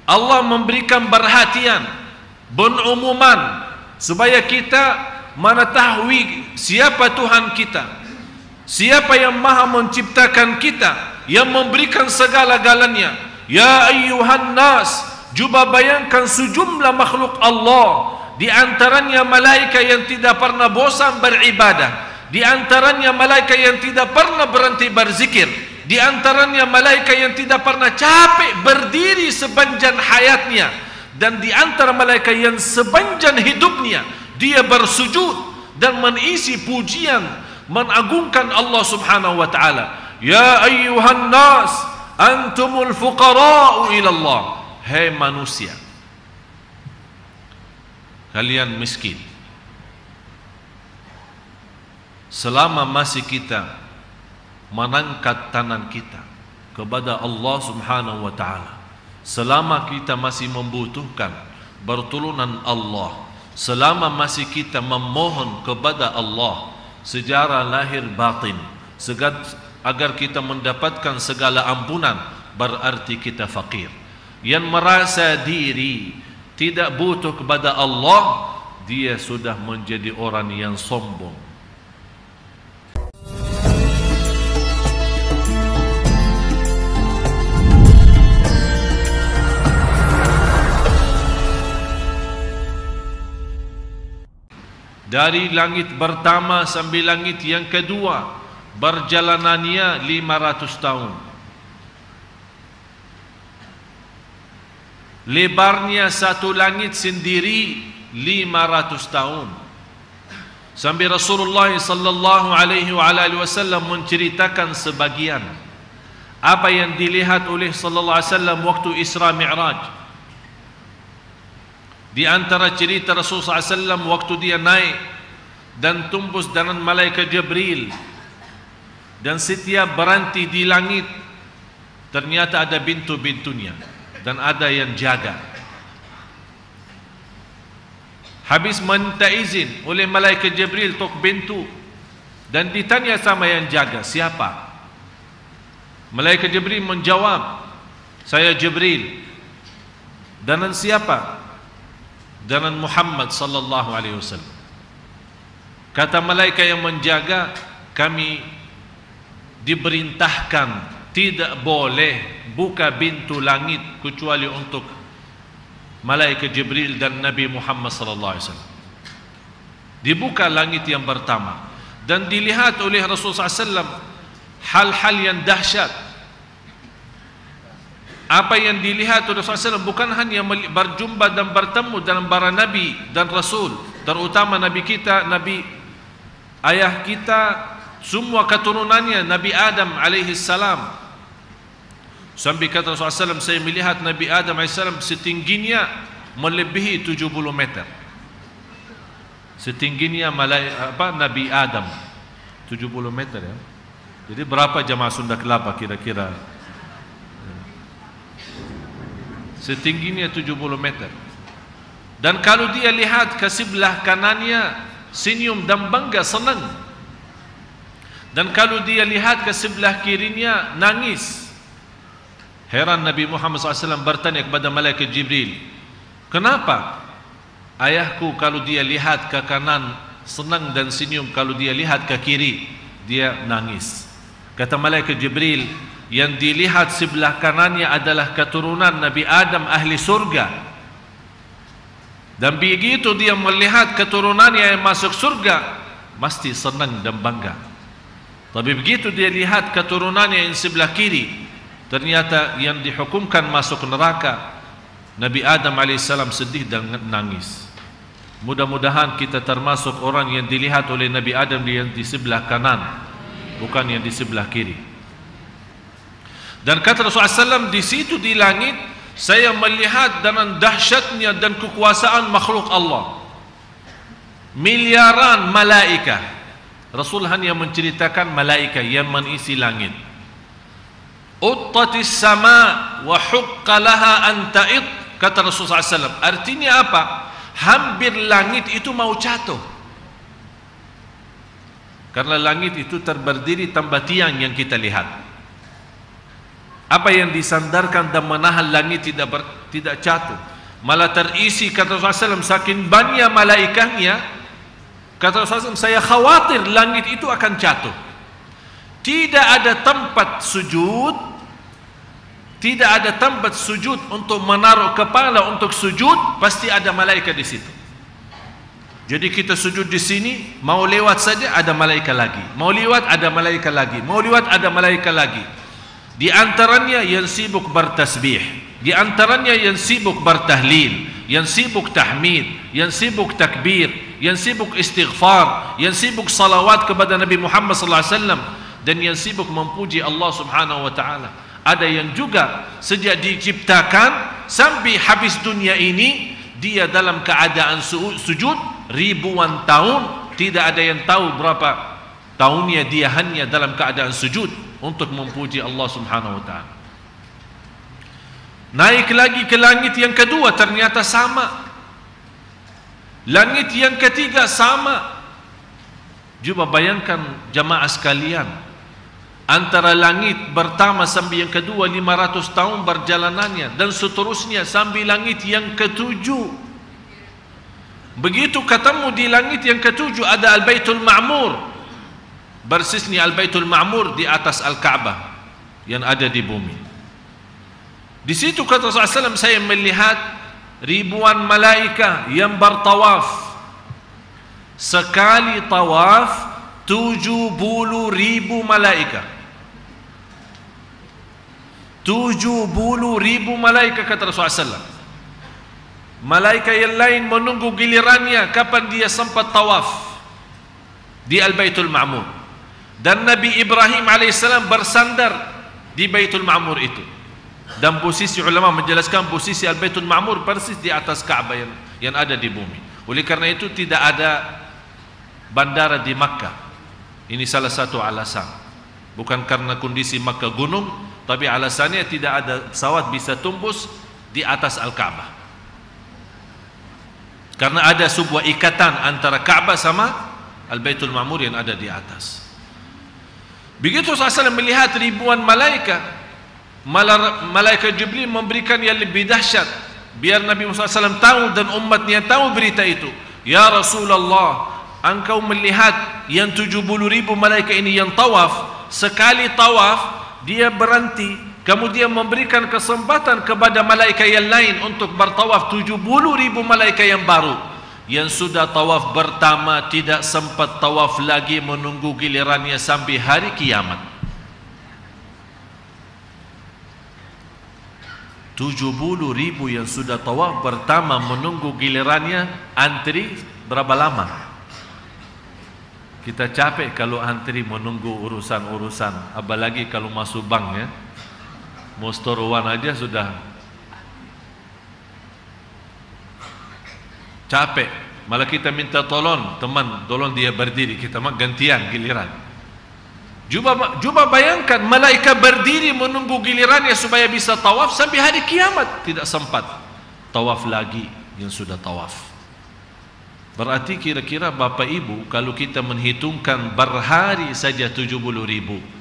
Allah memberikan perhatian, pengumuman supaya kita mengetahui siapa Tuhan kita, siapa yang maha menciptakan kita, yang memberikan segala-galanya. Ya ayyuhan nas, cuba bayangkan sejumlah makhluk Allah, di antaranya malaikat yang tidak pernah bosan beribadah, di antaranya malaikat yang tidak pernah berhenti berzikir, di antaranya malaikat yang tidak pernah capek berdiri sepanjang hayatnya, dan di antara malaikat yang sepanjang hidupnya dia bersujud dan mengisi pujian, mengagungkan Allah Subhanahu wa taala. Ya ayyuhan nas antumul fuqara'u ila Allah. Hai manusia, kalian miskin. Selama masih kita mengangkat tangan kita kepada Allah Subhanahu wa taala, selama kita masih membutuhkan pertolongan Allah, selama masih kita memohon kepada Allah secara lahir batin agar kita mendapatkan segala ampunan, berarti kita fakir. Yang merasa diri tidak butuh kepada Allah, dia sudah menjadi orang yang sombong. Dari langit pertama sampai langit yang kedua, perjalanannya 500 tahun. Lebarnya satu langit sendiri 500 tahun. Sampai Rasulullah sallallahu alaihi wasallam menceritakan sebagian apa yang dilihat oleh sallallahu alaihi wasallam waktu Isra Mi'raj. Di antara cerita Rasulullah SAW waktu dia naik dan tembus dengan malaikat Jibril, dan setiap berhenti di langit ternyata ada pintu-pintunya dan ada yang jaga. Habis minta izin oleh malaikat Jibril untuk pintu, dan ditanya sama yang jaga, siapa? Malaikat Jibril menjawab, saya Jibril. Dan siapa? Dan Muhammad sallallahu alaihi wasallam. Kata malaikat yang menjaga, kami diperintahkan tidak boleh buka pintu langit kecuali untuk malaikat Jibril dan Nabi Muhammad sallallahu alaihi wasallam. Dibuka langit yang pertama dan dilihat oleh Rasulullah SAW hal-hal yang dahsyat. Apa yang dilihat oleh Rasulullah SAW bukan hanya berjumpa dan bertemu dengan para nabi dan rasul, terutama nabi kita, nabi ayah kita, semua keturunannya Nabi Adam alaihi salam. Sampai kata Rasulullah SAW, saya melihat Nabi Adam alaihi salam setingginya melebihi 70 meter. Setingginya Nabi Adam 70 meter ya. Jadi berapa jamaah Sunda Kelapa kira-kira? Setingginya 70 meter. Dan kalau dia lihat ke sebelah kanannya, senyum dan bangga, senang. Dan kalau dia lihat ke sebelah kirinya, nangis. Heran Nabi Muhammad SAW bertanya kepada malaikat Jibril, kenapa ayahku kalau dia lihat ke kanan senang dan senyum, kalau dia lihat ke kiri dia nangis? Kata malaikat Jibril, yang dilihat sebelah kanannya adalah keturunan Nabi Adam ahli surga, dan begitu dia melihat keturunannya yang masuk surga mesti senang dan bangga. Tapi begitu dia lihat keturunannya yang sebelah kiri, ternyata yang dihukumkan masuk neraka, Nabi Adam alaihissalam sedih dan nangis. Mudah-mudahan kita termasuk orang yang dilihat oleh Nabi Adam yang di sebelah kanan, bukan yang di sebelah kiri. Dan kata Rasulullah SAW, di situ di langit saya melihat dengan dahsyatnya dan kekuasaan makhluk Allah, miliaran malaikat. Rasul hanya menceritakan malaikat yang mengisi langit. Uttatis sama wa hukka laha an ta'id, kata Rasulullah SAW. Artinya apa? Hampir langit itu mau jatuh, karena langit itu terdiri tanpa tiang yang kita lihat. Apa yang disandarkan dan menahan langit tidak jatuh, malah terisi. Kata Rasulullah SAW, saking banyak malaikatnya, kata Rasulullah SAW, saya khawatir langit itu akan jatuh. Tidak ada tempat sujud, tidak ada tempat sujud untuk menaruh kepala untuk sujud, pasti ada malaikat di situ. Jadi kita sujud di sini, mau lewat saja ada malaikat lagi, mau lewat ada malaikat lagi, mau lewat ada malaikat lagi. Di antaranya yang sibuk bertasbih, di antaranya yang sibuk bertahlil, yang sibuk tahmid, yang sibuk takbir, yang sibuk istighfar, yang sibuk salawat kepada Nabi Muhammad sallallahu alaihi wasallam, dan yang sibuk memuji Allah Subhanahu wa taala. Ada yang juga sejak diciptakan sampai habis dunia ini dia dalam keadaan sujud ribuan tahun, tidak ada yang tahu berapa tahunnya dia hanya dalam keadaan sujud untuk memuji Allah Subhanahu wa taala. Naik lagi ke langit yang kedua, ternyata sama. Langit yang ketiga sama. Cuba bayangkan jamaah sekalian, antara langit pertama sampai yang kedua 500 tahun perjalanannya, dan seterusnya sampai langit yang ketujuh. Begitu ketemu di langit yang ketujuh ada Al-Baitul Ma'mur. Persisnya Al-Baitul Ma'mur di atas Al-Ka'bah yang ada di bumi. Di situ kata Rasulullah SAW, saya melihat ribuan malaikat yang bertawaf. Sekali tawaf 70.000 malaikat. 70.000 malaikat kata Rasulullah SAW. Malaikat yang lain menunggu gilirannya kapan dia sempat tawaf di Al-Baitul Ma'mur. Dan Nabi Ibrahim alaihissalam bersandar di Baitul Ma'mur itu. Dan posisi ulama menjelaskan posisi Al-Baitul Ma'mur persis di atas Ka'bah yang ada di bumi. Oleh karena itu tidak ada bandara di Makkah. Ini salah satu alasan. Bukan karena kondisi Makkah gunung, tapi alasannya tidak ada pesawat bisa tembus di atas Al-Ka'bah. Karena ada sebuah ikatan antara Ka'bah sama Al-Baitul Ma'mur yang ada di atas. Begitu Rasulullah melihat ribuan malaikat, malaikat Jibril memberikan yang lebih dahsyat, biar Nabi Muhammad SAW tahu dan umatnya tahu berita itu. Ya Rasulullah, engkau melihat yang 70.000 malaikat ini yang tawaf, sekali tawaf dia berhenti, kemudian memberikan kesempatan kepada malaikat yang lain untuk bertawaf 70.000 malaikat yang baru. Yang sudah tawaf pertama tidak sempat tawaf lagi, menunggu gilirannya sampai hari kiamat. 70.000 yang sudah tawaf pertama menunggu gilirannya, antri berapa lama? Kita capek kalau antri menunggu urusan-urusan, apalagi kalau masuk bank ya. Mau store uang aja sudah capek, malah kita minta tolong teman, tolong dia berdiri, kita mah gantian giliran. Cuba bayangkan malaikat berdiri menunggu gilirannya supaya bisa tawaf sampai hari kiamat, tidak sempat tawaf lagi yang sudah tawaf. Berarti kira-kira Bapak Ibu kalau kita menghitungkan berhari saja 70.000.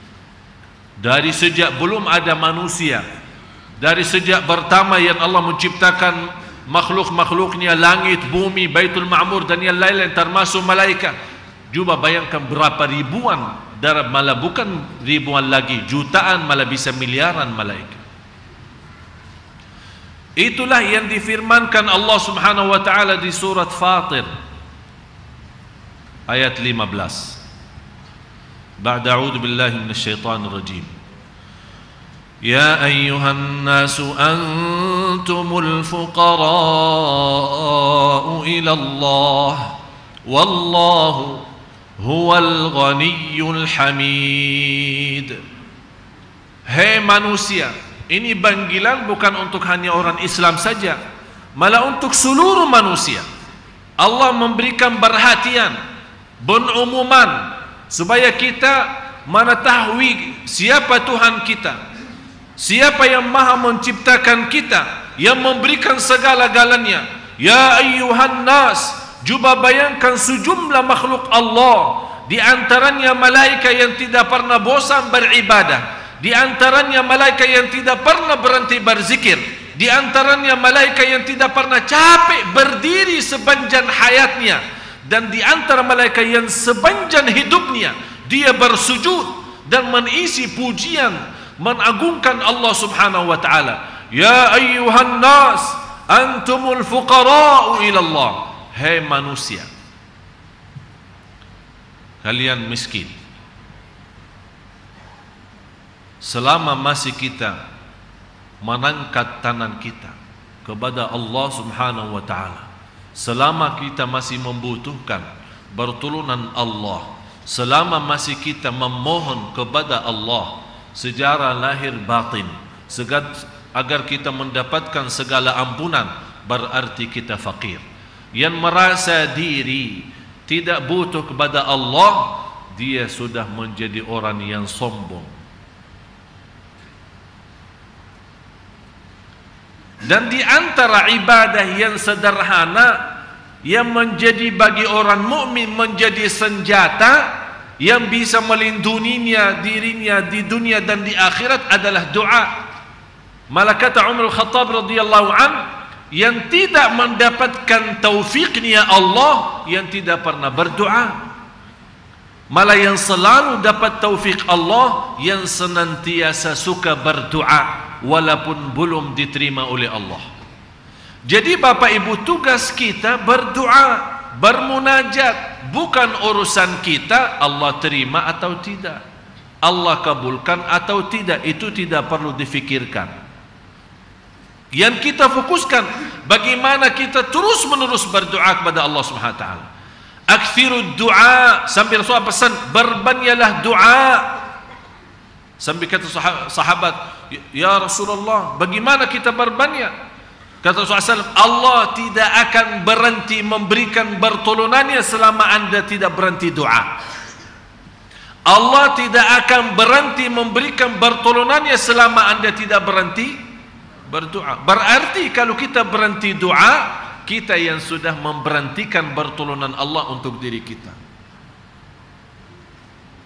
Dari sejak belum ada manusia, dari sejak pertama yang Allah menciptakan makhluk-makhluknya, langit, bumi, Baitul Ma'mur dan yang lain-lain termasuk malaikat. Coba bayangkan berapa ribuan, malah bukan ribuan lagi, jutaan, malah bisa miliaran malaikat. Itulah yang difirmankan Allah Subhanahu wa taala di surat Fatir ayat 15. بعد أعوذ بالله من الشيطان الرجيم يا أيها الناس أنتم الفقراء إلى الله والله هو الغني الحميد. Hei manusia, ini panggilan bukan untuk hanya orang Islam saja, malah untuk seluruh manusia. Allah memberikan perhatian, pengumuman supaya kita mengetahui siapa Tuhan kita, siapa yang maha menciptakan kita, yang memberikan segala-galanya. Ya ayyuhan nas, cuba bayangkan sejumlah makhluk Allah, di antaranya malaikat yang tidak pernah bosan beribadah, di antaranya malaikat yang tidak pernah berhenti berzikir, di antaranya malaikat yang tidak pernah capek berdiri sepanjang hayatnya, dan di antara malaikat yang sepanjang hidupnya dia bersujud dan mengisi pujian, mengagungkan Allah Subhanahu wa taala. Ya ayyuhan nas antumul fuqara'u ila Allah. Hai manusia, kalian miskin. Selama masih kita mengangkat tangan kita kepada Allah Subhanahu wa taala, selama kita masih membutuhkan pertolongan Allah, selama masih kita memohon kepada Allah secara lahir batin agar kita mendapatkan segala ampunan, berarti kita fakir. Yang merasa diri tidak butuh kepada Allah, dia sudah menjadi orang yang sombong. Dan di antara ibadah yang sederhana yang menjadi bagi orang mukmin menjadi senjata yang bisa melindunginya dirinya di dunia dan di akhirat adalah doa. Malah kata Umar Al-Khattab radhiyallahu an, yang tidak mendapatkan taufiknya Allah yang tidak pernah berdoa, malah yang selalu dapat taufik Allah yang senantiasa suka berdoa walaupun belum diterima oleh Allah. Jadi Bapak Ibu, tugas kita berdoa, bermunajat. Bukan urusan kita Allah terima atau tidak, Allah kabulkan atau tidak, itu tidak perlu difikirkan. Yang kita fokuskan bagaimana kita terus menerus berdoa kepada Allah Subhanahu wa taala. Aktsirud du'a, sambil Rasulullah pesan berbanyaklah doa. Sambil kata sahabat, ya Rasulullah, bagaimana kita berbanyak? Kata Rasulullah SAW, Allah tidak akan berhenti memberikan pertolongannya selama anda tidak berhenti doa. Allah tidak akan berhenti memberikan pertolongannya selama anda tidak berhenti berdoa. Berarti kalau kita berhenti doa, kita yang sudah memberhentikan pertolongan Allah untuk diri kita.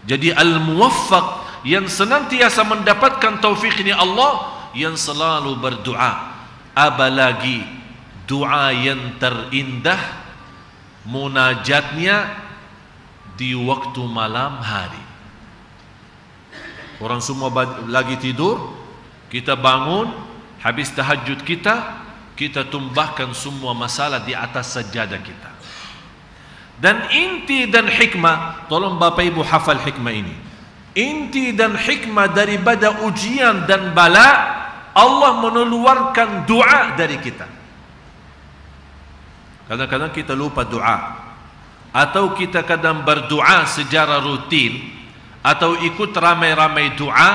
Jadi al-muwaffaq, yang senantiasa mendapatkan taufiknya Allah, yang selalu berdoa. Apalagi doa yang terindah munajatnya di waktu malam hari. Orang semua lagi tidur, kita bangun, habis tahajud kita tumbahkan semua masalah di atas sajadah kita. Dan inti dan hikmah, tolong Bapak Ibu hafal hikmah ini. Inti dan hikmah daripada ujian dan bala, Allah mengeluarkan doa dari kita. Kadang-kadang kita lupa doa, atau kita kadang berdoa secara rutin, atau ikut ramai-ramai doa,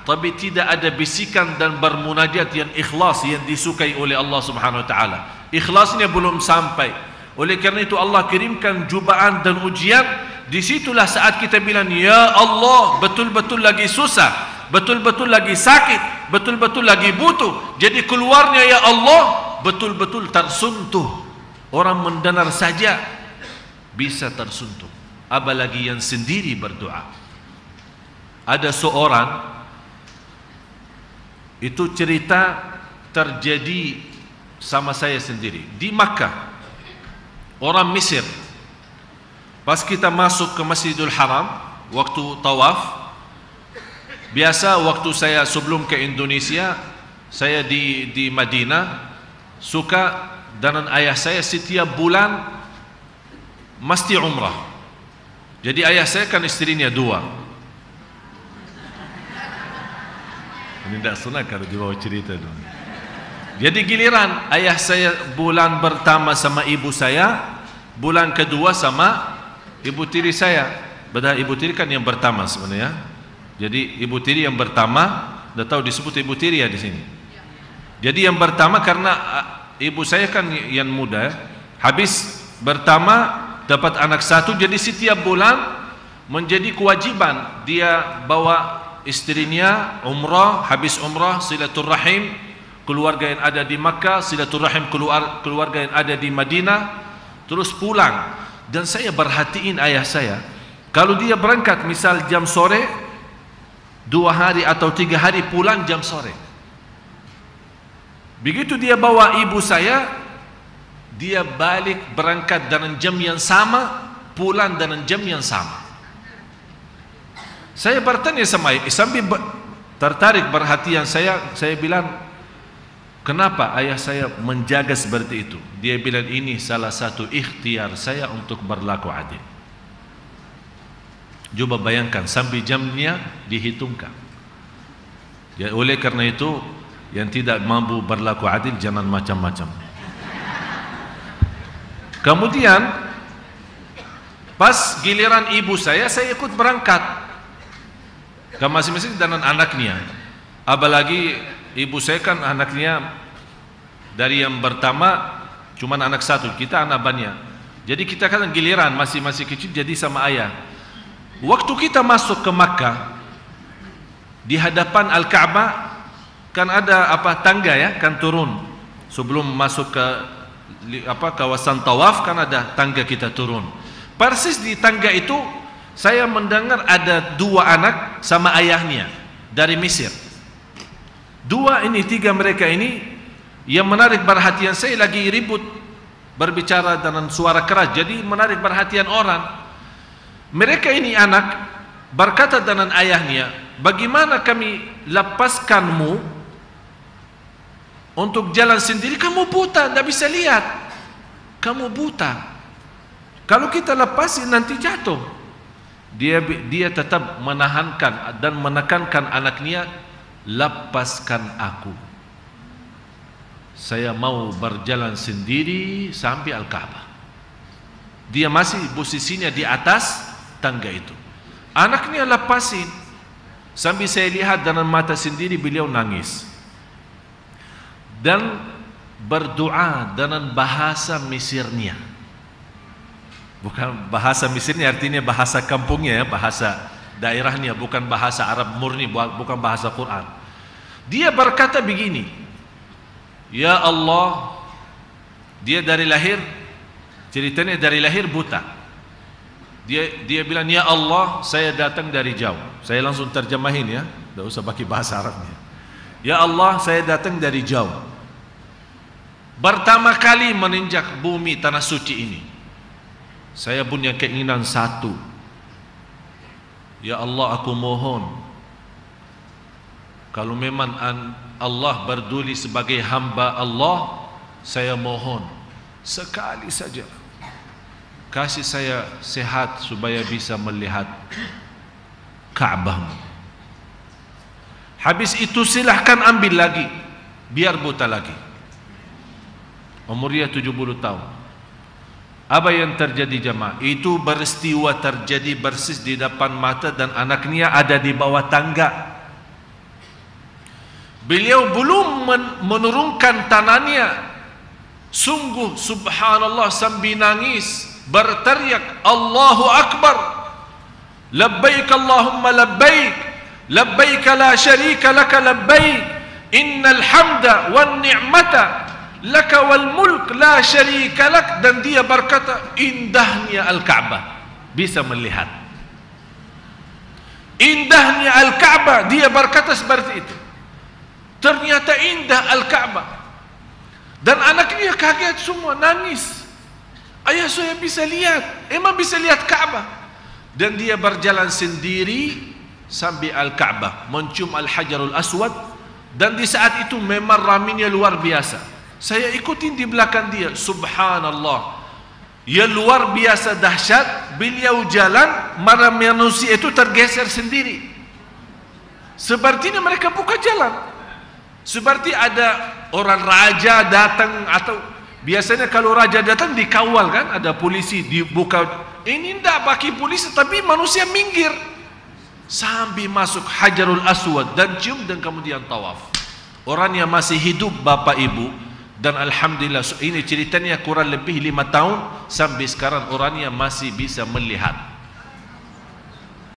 tapi tidak ada bisikan dan bermunajat yang ikhlas, yang disukai oleh Allah Subhanahu wa taala. Ikhlasnya belum sampai. Oleh kerana itu Allah kirimkan cubaan dan ujian. Disitulah saat kita bilang, ya Allah, betul-betul lagi susah, betul-betul lagi sakit, betul-betul lagi butuh. Jadi keluarnya ya Allah betul-betul tersentuh. Orang mendengar saja bisa tersentuh, apalagi yang sendiri berdoa. Ada seorang, itu cerita terjadi sama saya sendiri di Makkah. Orang Mesir, pas kita masuk ke Masjidil Haram waktu tawaf, biasa waktu saya sebelum ke Indonesia, saya di Madinah, suka dengan ayah saya setiap bulan mesti umrah. Jadi ayah saya kan istrinya dua. Ini tidak senang kalau dibawa cerita dulu. Jadi giliran ayah saya bulan pertama sama ibu saya, bulan kedua sama ibu tiri saya. Padahal ibu tiri kan yang pertama sebenarnya. Jadi ibu tiri yang pertama, dah tahu disebut ibu tiri ya di sini. Jadi yang pertama karena ibu saya kan yang muda, habis pertama dapat anak satu, jadi setiap bulan menjadi kewajiban dia bawa istrinya umrah, habis umrah silaturahim keluarga yang ada di Makkah, silaturahim keluarga yang ada di Madinah, terus pulang. Dan saya perhatiin ayah saya, kalau dia berangkat misal jam sore, 2 hari atau 3 hari, pulang jam sore. Begitu dia bawa ibu saya, dia balik berangkat dengan jam yang sama, pulang dengan jam yang sama. Saya bertanya sama ayah, sambil tertarik perhatian saya bilang, kenapa ayah saya menjaga seperti itu? Dia bilang, ini salah satu ikhtiar saya untuk berlaku adil. Coba bayangkan, sampai jamnya dihitungkan. Ya, oleh karena itu, yang tidak mampu berlaku adil jangan macam-macam. Kemudian pas giliran ibu saya ikut berangkat ke masing-masing dengan anaknya. Apalagi ibu saya kan anaknya dari yang pertama cuma anak satu, kita anak banyak. Jadi kita kan giliran masih kecil jadi sama ayah. Waktu kita masuk ke Makkah, di hadapan Al-Ka'bah kan ada tangga ya, kan turun. Sebelum masuk ke kawasan tawaf kan ada tangga kita turun. Persis di tangga itu saya mendengar ada 2 anak sama ayahnya dari Mesir. 3 mereka ini yang menarik perhatian saya, lagi ribut berbicara dengan suara keras, jadi menarik perhatian orang. Mereka ini anak berkata dengan ayahnya, bagaimana kami lepaskanmu untuk jalan sendiri? Kamu buta, tidak bisa lihat. Kamu buta. Kalau kita lepasin nanti jatuh. Dia tetap menahankan dan menekankan anaknya, lepaskan aku. Saya mau berjalan sendiri sampai Al-Ka'bah. Dia masih posisinya di atas tangga itu. Anaknya lepasin. Sambil saya lihat dengan mata sendiri, beliau nangis dan berdoa dengan bahasa Mesirnya. Bukan bahasa Mesirnya, artinya bahasa kampungnya ya, bahasa daerahnya, bukan bahasa Arab murni, bukan bahasa Quran. Dia berkata begini, ya Allah, dia dari lahir, ceritanya dari lahir buta. Dia bilang, ya Allah, saya datang dari jauh. Saya langsung terjemahin ya, tidak usah pakai bahasa Arabnya. Ya Allah, saya datang dari jauh, pertama kali meninjak bumi tanah suci ini. Saya punya keinginan satu, ya Allah, aku mohon, kalau memang Allah berduli sebagai hamba Allah, saya mohon sekali saja kasih saya sehat supaya bisa melihat Ka'bahmu. Habis itu silahkan ambil lagi, biar buta lagi. Umurnya 70 tahun. Apa yang terjadi jemaah? Itu peristiwa terjadi persis di depan mata dan anaknya ada di bawah tangga. Beliau belum menurunkan tangannya, sungguh subhanallah sambil nangis, berteriak Allahu Akbar, labbaik Allahumma labbaik, labbaik la syarika laka labbaik, innal hamda wan ni'mata laka wal mulk la syarika lak. Dan dia berkata, indahnya Al-Ka'bah, bisa melihat indahnya Al-Ka'bah. Dia berkata seperti itu, ternyata indah Al-Ka'bah. Dan anaknya kaget semua, nangis. Ayah saya bisa lihat, emang bisa lihat Ka'bah. Dan dia berjalan sendiri sampai Al-Ka'bah, mencium Al-Hajarul Aswad. Dan di saat itu memang ramainya luar biasa. Saya ikutin di belakang dia, subhanallah, ya luar biasa dahsyat. Beliau jalan, manusia itu tergeser sendiri, sepertinya mereka buka jalan, seperti ada orang raja datang. Atau biasanya kalau raja datang dikawal kan, ada polisi dibuka. Ini tidak pakai polisi, tapi manusia minggir sampai masuk Hajarul Aswad dan cium, dan kemudian tawaf. Orangnya masih hidup bapak ibu. Dan alhamdulillah, ini ceritanya kurang lebih 5 tahun, sampai sekarang orangnya masih bisa melihat.